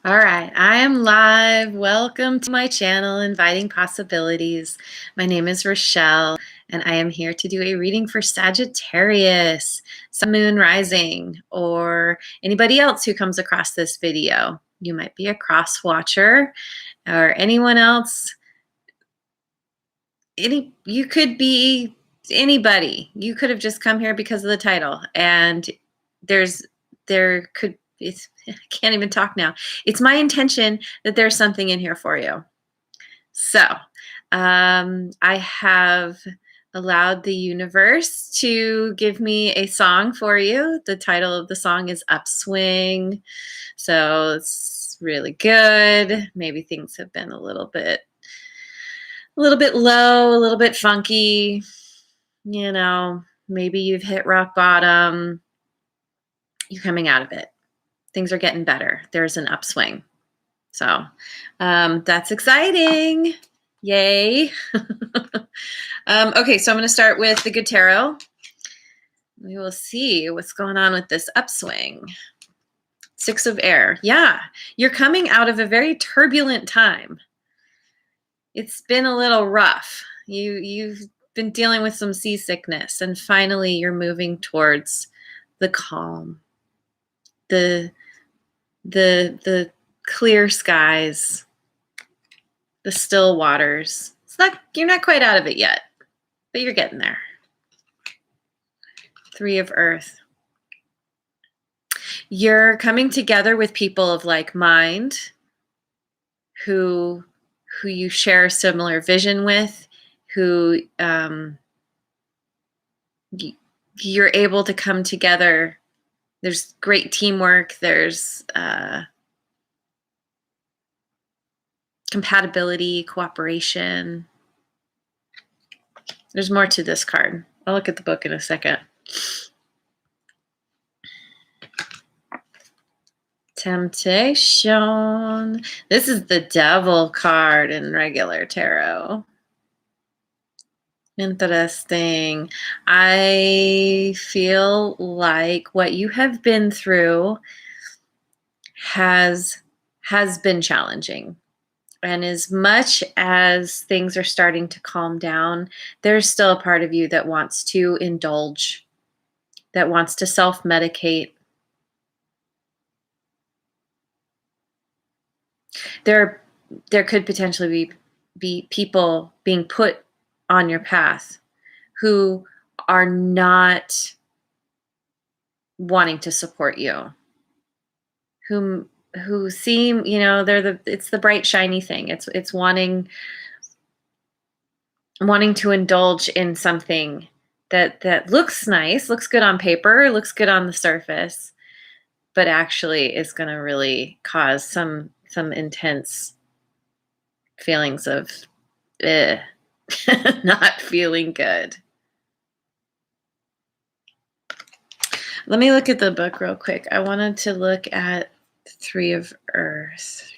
All right, I am live. Welcome to my channel, Inviting Possibilities. My name is Rochelle, and I am here to do a reading for Sagittarius, Sun, Moon, Rising, or anybody else who comes across this video. You might be a cross watcher, or anyone else. You could be anybody. You could have just come here because of the title, and there could. I can't even talk now. It's my intention that there's something in here for you. So I have allowed the universe to give me a song for you. The title of the song is Upswing. So it's really good. Maybe things have been a little bit low, a little bit funky. Maybe you've hit rock bottom. You're coming out of it. Things are getting better. There's an upswing. So that's exciting. Yay. Okay, so I'm going to start with the good tarot. We will see what's going on with this upswing. Six of Air. Yeah, you're coming out of a very turbulent time. It's been a little rough. You've been dealing with some seasickness, and finally you're moving towards the calm, the clear skies, the still waters. You're not quite out of it yet, but you're getting there. Three of Earth. You're coming together with people of like mind who you share a similar vision with, who you're able to come together. There's great teamwork. There's compatibility, cooperation. There's more to this card. I'll look at the book in a second. Temptation. This is the Devil card in regular tarot. Interesting. I feel like what you have been through has been challenging. And as much as things are starting to calm down, there's still a part of you that wants to indulge, that wants to self-medicate. There could potentially be people being put on your path who are not wanting to support you, who seem, it's the bright shiny thing. It's wanting to indulge in something that looks nice, looks good on paper, looks good on the surface, but actually is going to really cause some intense feelings of not feeling good. Let me look at the book real quick. I wanted to look at Three of Earth.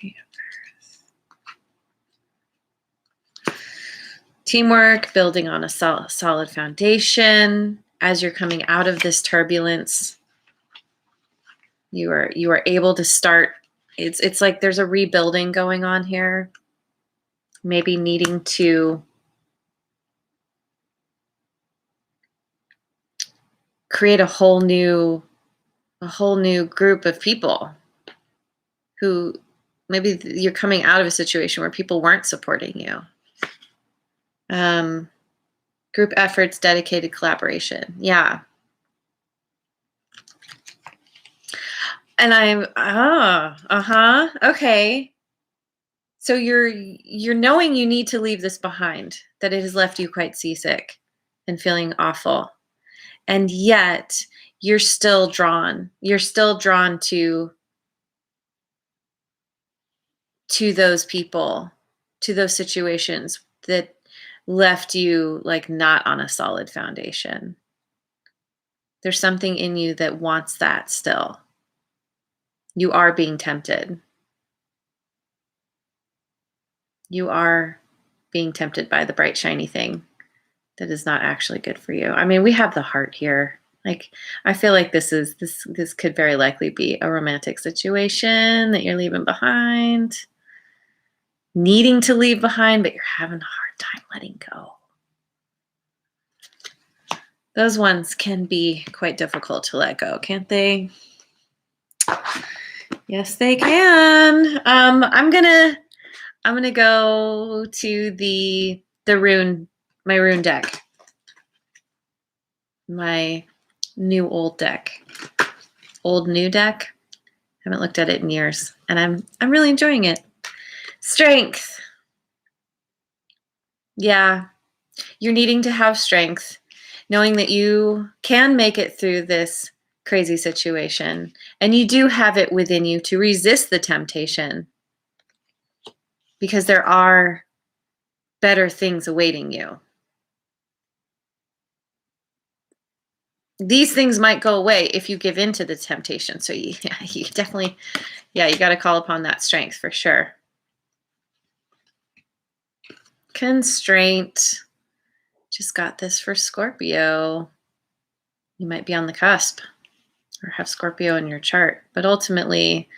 Teamwork, building on a solid foundation. As you're coming out of this turbulence, you are able to start. It's like there's a rebuilding going on here. Maybe needing to create a whole new group of people who maybe you're coming out of a situation where people weren't supporting you. Group efforts, dedicated collaboration. Yeah. And okay. So you're knowing you need to leave this behind, that it has left you quite seasick and feeling awful. And yet you're still drawn to those people, to those situations that left you like not on a solid foundation. There's something in you that wants that still. You are being tempted. You are being tempted by the bright, shiny thing that is not actually good for you. I mean, we have the heart here. Like, I feel like this could very likely be a romantic situation that you're leaving behind, needing to leave behind, but you're having a hard time letting go. Those ones can be quite difficult to let go, can't they? Yes, they can. I'm gonna go to the rune, my rune deck, my new old deck, old new deck. Haven't looked at it in years, and I'm really enjoying it. Strength. Yeah, you're needing to have strength, knowing that you can make it through this crazy situation, and you do have it within you to resist the temptation, because there are better things awaiting you. These things might go away if you give in to the temptation. So you definitely, you got to call upon that strength for sure. Constraint. Just got this for Scorpio. You might be on the cusp or have Scorpio in your chart, but ultimately,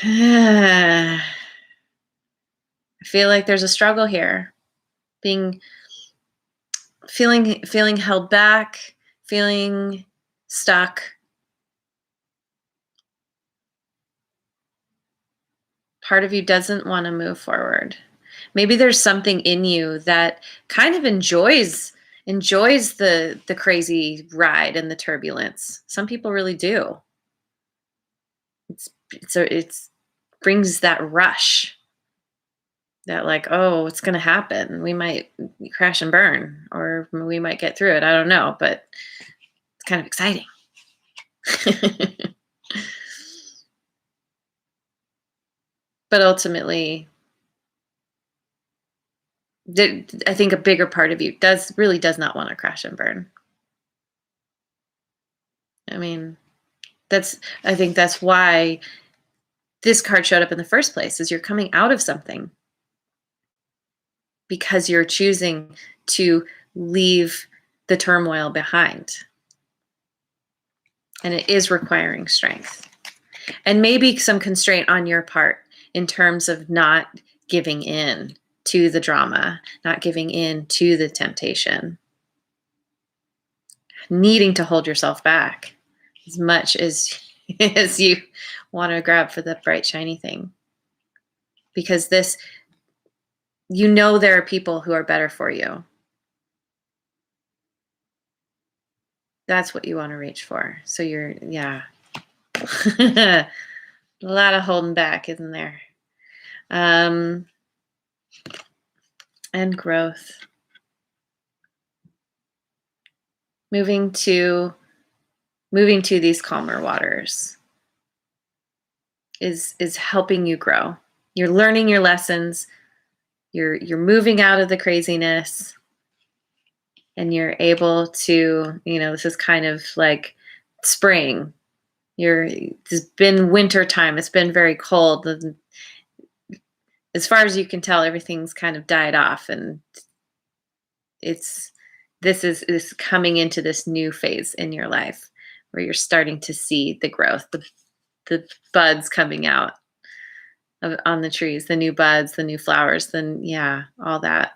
I feel like there's a struggle here. Feeling held back, feeling stuck. Part of you doesn't want to move forward. Maybe there's something in you that kind of enjoys the crazy ride and the turbulence. Some people really do. It's brings that rush. That like, oh, it's going to happen. We might crash and burn, or we might get through it. I don't know, but it's kind of exciting. But ultimately, I think a bigger part of you really does not want to crash and burn. I mean, I think that's why this card showed up in the first place, is you're coming out of something because you're choosing to leave the turmoil behind. And it is requiring strength. And maybe some constraint on your part in terms of not giving in to the drama, not giving in to the temptation, needing to hold yourself back as much as you want to grab for the bright, shiny thing. Because there are people who are better for you. That's what you want to reach for. So a lot of holding back, isn't there? And growth. Moving to these calmer waters is helping you grow. You're learning your lessons. You're moving out of the craziness, and you're able to, this is kind of like spring. It's been winter time. It's been very cold. As far as you can tell, everything's kind of died off, and this is coming into this new phase in your life where you're starting to see the growth, the buds coming out on the trees, the new buds, the new flowers, then all that.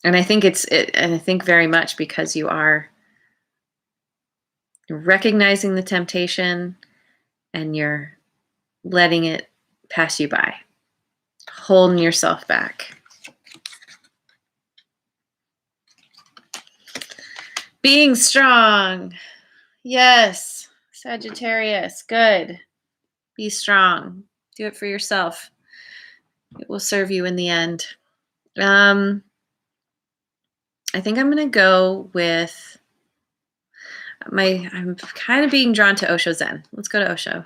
And I think I think very much because you're recognizing the temptation and you're letting it pass you by, holding yourself back. Being strong. Yes, Sagittarius, good. Be strong. Do it for yourself. It will serve you in the end. I think I'm going to go with I'm kind of being drawn to Osho Zen. Let's go to Osho.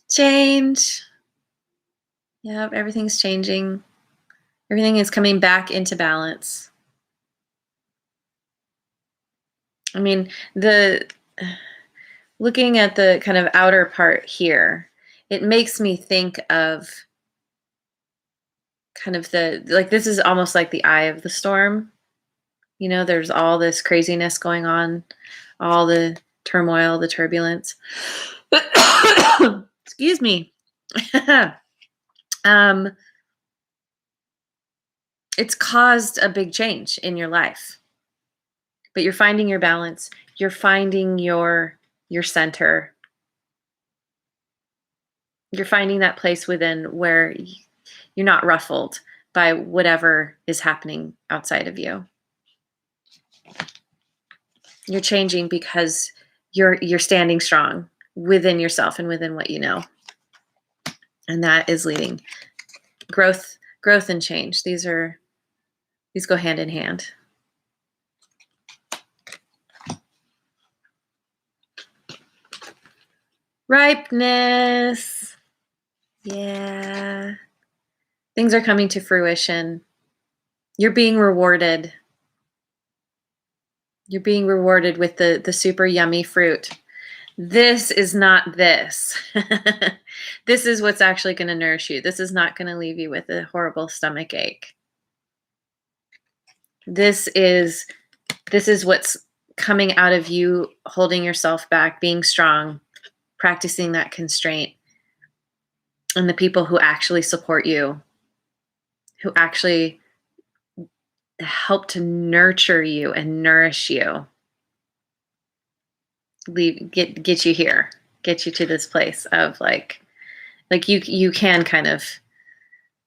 Change. Yep, everything's changing. Everything is coming back into balance. I mean, looking at the kind of outer part here, it makes me think of kind of this is almost like the eye of the storm. You know, there's all this craziness going on, all the turmoil, the turbulence. Excuse me. um, it's caused a big change in your life, but you're finding your balance. You're finding your center. You're finding that place within where you're not ruffled by whatever is happening outside of you. You're changing because you're standing strong within yourself and within what you know. And that is leading growth and change. These go hand in hand. Ripeness. Yeah. Things are coming to fruition. You're being rewarded. You're being rewarded with the super yummy fruit. This is not this. This is what's actually going to nourish you. This is not going to leave you with a horrible stomach ache. This is what's coming out of you holding yourself back, being strong, practicing that constraint, and the people who actually support you, who actually help to nurture you and nourish you, get you here, get you to this place of like you can kind of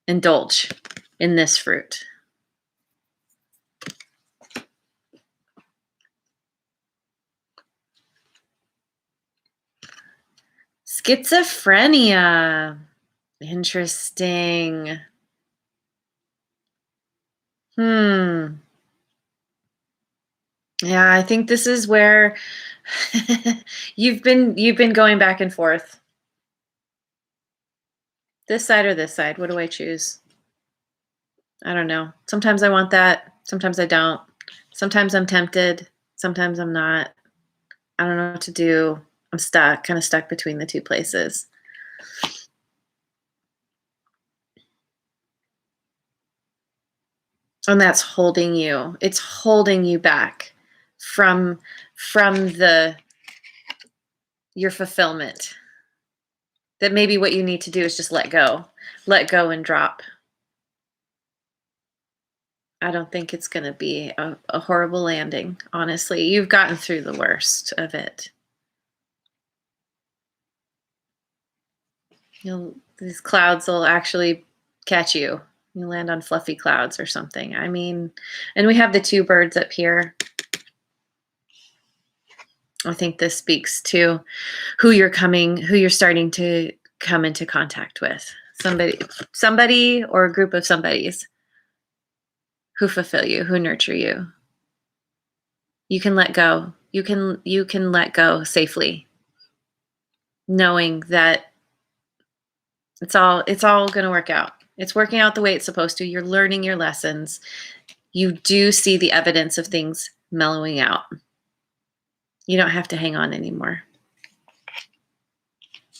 indulge in this fruit. Schizophrenia. Interesting. Yeah, I think this is where you've been going back and forth. This side or this side? What do I choose? I don't know. Sometimes I want that. Sometimes I don't. Sometimes I'm tempted. Sometimes I'm not. I don't know what to do. I'm kind of stuck between the two places. And that's holding you. It's holding you back from your fulfillment. That maybe what you need to do is just let go and drop. I don't think it's going to be a horrible landing. Honestly, you've gotten through the worst of it. These clouds will actually catch you. You land on fluffy clouds or something. I mean, and we have the two birds up here. I think this speaks to who you're starting to come into contact with. Somebody or a group of somebodies who fulfill you, who nurture you. You can let go. You can let go safely, knowing that it's all going to work out. It's working out the way it's supposed to. You're learning your lessons. You do see the evidence of things mellowing out. You don't have to hang on anymore.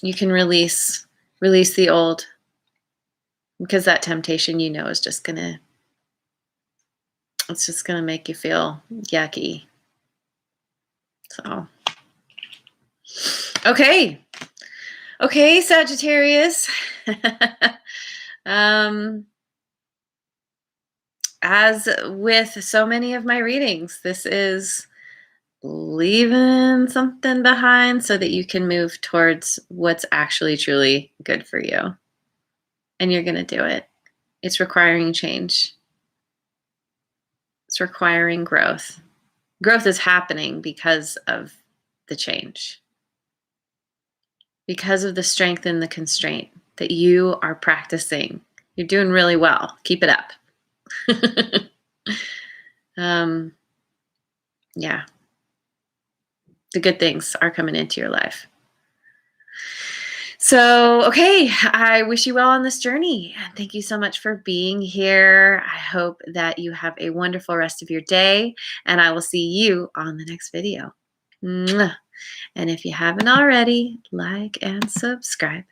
You can release the old, because that temptation, is just gonna make you feel yucky. So, okay, Sagittarius. As with so many of my readings, this is leaving something behind so that you can move towards what's actually truly good for you. And you're going to do it. It's requiring change. It's requiring growth. Growth is happening because of the change, because of the strength and the constraint that you are practicing. You're doing really well. Keep it up. Yeah. The good things are coming into your life. So, okay, I wish you well on this journey. Thank you so much for being here. I hope that you have a wonderful rest of your day, and I will see you on the next video. Mwah. And if you haven't already, like and subscribe.